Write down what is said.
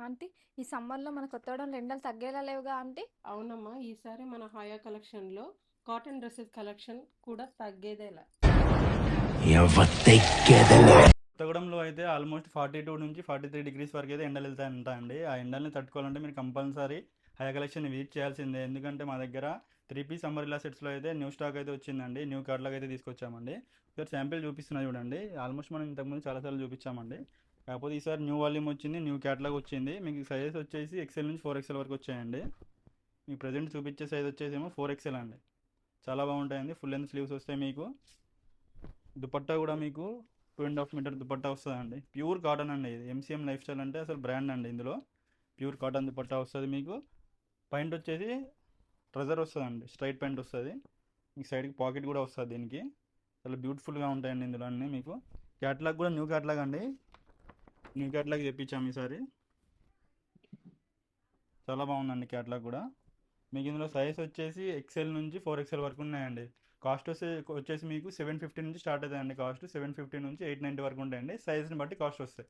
Aunty, ఈ సమ్మర్లో మన కొత్తగూడెంలో ఎండలు తగ్గేలా లేవుగా ఆంటీ? అవునమ్మా, ఈసారి మన హాయా కలెక్షన్లో కాటన్ డ్రెస్సెస్ కలెక్షన్ కూడా తగ్గేదేలా. కొత్తగూడెంలో అయితే ఆల్మోస్ట్ 42 నుంచి 43 డిగ్రీస్ వరకు అయితే ఎండలు వెళ్తాయండి. ఆ ఎండల్ని తట్టుకోవాలంటే మీరు కంపల్సరీ హై కలెక్షన్ విజిట్ చేయాల్సిందే. ఎందుకంటే మా దగ్గర 3 పీస్ అంబ్రెల్లా సెట్స్లో అయితే న్యూ స్టాక్ అయితే వచ్చిందండి. న్యూ కార్డ్లాగా అయితే తీసుకొచ్చామండి. ఒకసారి శాంపిల్ చూపిస్తున్నా చూడండి. ఆల్మోస్ట్ మనం ఇంతకుముందు చాలాసార్లు చూపించామండి. కాకపోతే ఈసారి న్యూ వాల్యూమ్ వచ్చింది, న్యూ క్యాటలాగ్ వచ్చింది. మీకు సైజెస్ వచ్చేసి ఎక్సెల్ నుంచి 4XL వరకు వచ్చాయండి. మీకు ప్రజెంట్ చూపించే సైజ్ వచ్చేసేమో 4XL అండి. చాలా బాగుంటాయండి. ఫుల్ లెంత్ స్లీవ్స్ వస్తాయి మీకు. దుపట్టా కూడా మీకు 2.5 మీటర్ దుపట్టా వస్తుందండి. ప్యూర్ కాటన్ అండి. ఇది ఎంసీఎం లైఫ్ స్టైల్ అంటే అసలు బ్రాండ్ అండి. ఇందులో ప్యూర్ కాటన్ దుపట్టా వస్తుంది మీకు. పాయింట్ వచ్చేసి ట్రెజర్ వస్తుందండి. స్ట్రైట్ పాయింట్ వస్తుంది. మీకు సైడ్కి పాకెట్ కూడా వస్తుంది దీనికి. చాలా బ్యూటిఫుల్గా ఉంటాయండి ఇందులో అన్నీ మీకు. క్యాట్లాగ్ కూడా న్యూ క్యాట్లాగ్ అండి. న్యూ క్యాట్లాగ్ తెప్పించాము ఈసారి. చాలా బాగుందండి క్యాట్లాగ్ కూడా. మీకు ఇందులో సైజ్ వచ్చేసి ఎక్సెల్ నుంచి 4XL వరకు ఉన్నాయండి. కాస్ట్ వచ్చేసి మీకు 750 నుంచి స్టార్ట్ అవుతాయండి. కాస్ట్ 750 నుంచి 890 వరకు ఉంటాయండి. సైజ్ని బట్టి కాస్ట్ వస్తాయి.